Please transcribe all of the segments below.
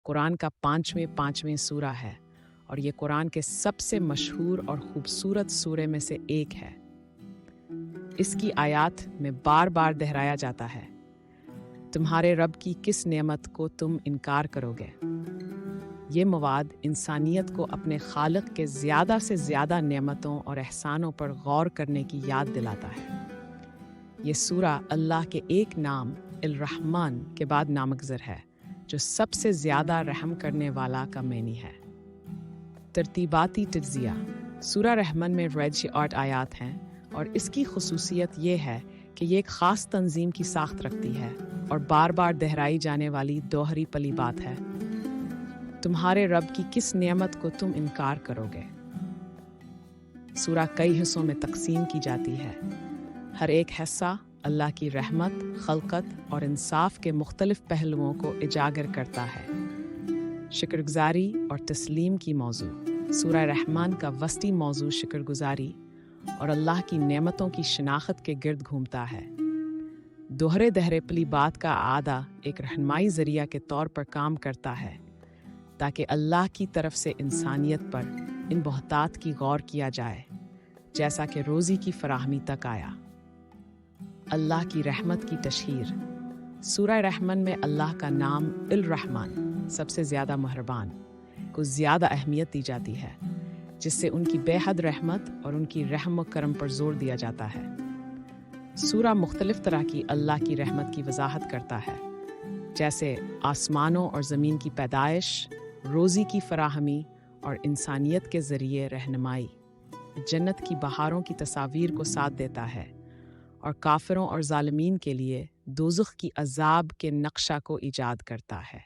قرآن کا پانچویں سورہ ہے اور یہ قرآن کے سب سے مشہور اور خوبصورت سورے میں سے ایک ہے۔ اس کی آیات میں بار بار دہرایا جاتا ہے، تمہارے رب کی کس نعمت کو تم انکار کرو گے؟ یہ مواد انسانیت کو اپنے خالق کے زیادہ سے زیادہ نعمتوں اور احسانوں پر غور کرنے کی یاد دلاتا ہے۔ یہ سورہ اللہ کے ایک نام الرحمن کے بعد نامگزر ہے، جو سب سے زیادہ رحم کرنے والا کا معنی ہے۔ ترتیباتی تجزیہ: سورہ رحمن میں ریڈ 8 آیات ہیں اور اس کی خصوصیت یہ ہے کہ یہ ایک خاص تنظیم کی ساخت رکھتی ہے اور بار بار دہرائی جانے والی دوہری پلی بات ہے، تمہارے رب کی کس نعمت کو تم انکار کرو گے؟ سورہ کئی حصوں میں تقسیم کی جاتی ہے، ہر ایک حصہ اللہ کی رحمت، خلقت اور انصاف کے مختلف پہلوؤں کو اجاگر کرتا ہے۔ شکر گزاری اور تسلیم کی موضوع: سورہ رحمان کا وسطی موضوع شکر گزاری اور اللہ کی نعمتوں کی شناخت کے گرد گھومتا ہے۔ دوہرے دہرے پلی بات کا اعادہ ایک رہنمائی ذریعہ کے طور پر کام کرتا ہے تاکہ اللہ کی طرف سے انسانیت پر ان بہتات کی غور کیا جائے، جیسا کہ روزی کی فراہمی تک آیا۔ اللہ کی رحمت کی تشہیر: سورہ رحمن میں اللہ کا نام الرحمن، سب سے زیادہ مہربان، کو زیادہ اہمیت دی جاتی ہے، جس سے ان کی بے حد رحمت اور ان کی رحم و کرم پر زور دیا جاتا ہے۔ سورہ مختلف طرح کی اللہ کی رحمت کی وضاحت کرتا ہے، جیسے آسمانوں اور زمین کی پیدائش، روزی کی فراہمی اور انسانیت کے ذریعے رہنمائی، جنت کی بہاروں کی تصاویر کو ساتھ دیتا ہے اور کافروں اور ظالمین کے لیے دوزخ کی عذاب کے نقشہ کو ایجاد کرتا ہے۔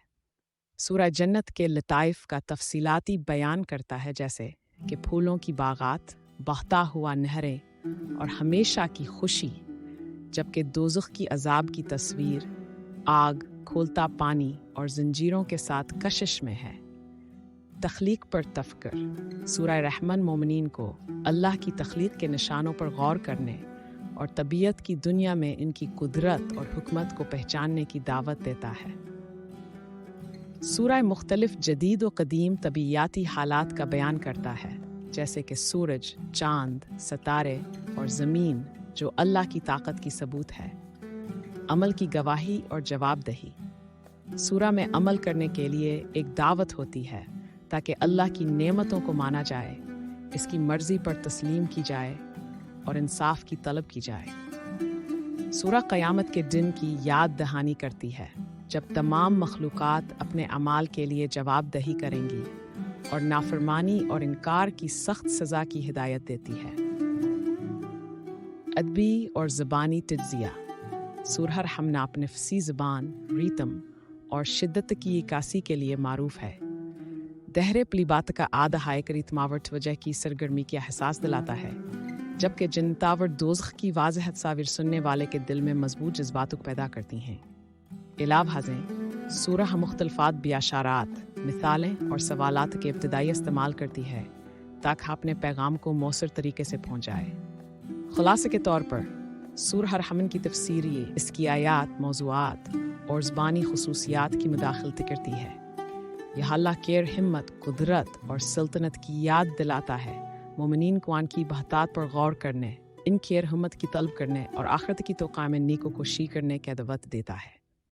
سورہ جنت کے لطائف کا تفصیلاتی بیان کرتا ہے، جیسے کہ پھولوں کی باغات، بہتا ہوا نہریں اور ہمیشہ کی خوشی، جبکہ دوزخ کی عذاب کی تصویر آگ، کھولتا پانی اور زنجیروں کے ساتھ کشش میں ہے۔ تخلیق پر تفکر: سورہ رحمن مومنین کو اللہ کی تخلیق کے نشانوں پر غور کرنے اور طبیعت کی دنیا میں ان کی قدرت اور حکمت کو پہچاننے کی دعوت دیتا ہے۔ سورہ مختلف جدید و قدیم طبیعیاتی حالات کا بیان کرتا ہے، جیسے کہ سورج، چاند، ستارے اور زمین، جو اللہ کی طاقت کی ثبوت ہے۔ عمل کی گواہی اور جواب دہی: سورہ میں عمل کرنے کے لیے ایک دعوت ہوتی ہے تاکہ اللہ کی نعمتوں کو مانا جائے، اس کی مرضی پر تسلیم کی جائے اور انصاف کی طلب کی جائے۔ سورہ قیامت کے دن کی یاد دہانی کرتی ہے، جب تمام مخلوقات اپنے اعمال کے لیے جواب دہی کریں گی اور نافرمانی اور انکار کی سخت سزا کی ہدایت دیتی ہے۔ ادبی اور زبانی تجزیہ: سورہ رحمن اپنے فصیح زبان، ریتم اور شدت کی عکاسی کے لیے معروف ہے۔ دہرے پلی بات کا آدھا ہائے ریتماور وجہ کی سرگرمی کا احساس دلاتا ہے، جبکہ جنتاور دوزخ کی واضح تصاویر سننے والے کے دل میں مضبوط جذبات کو پیدا کرتی ہیں۔ علاوہ ازیں، سورہ مختلفات بیاشارات، مثالیں اور سوالات کے ابتدائی استعمال کرتی ہے تاکہ اپنے پیغام کو مؤثر طریقے سے پہنچائے۔ خلاصے کے طور پر، سورہ رحمن کی تفسیری اس کی آیات، موضوعات اور زبانی خصوصیات کی مداخلت کرتی ہے۔ یہ اللہ کی ہمت، قدرت اور سلطنت کی یاد دلاتا ہے، مومنین کو ان کی بہتات پر غور کرنے، ان کی ہمت کی طلب کرنے اور آخرت کی توقع میں نیک و کوشی کرنے کی دعوت دیتا ہے۔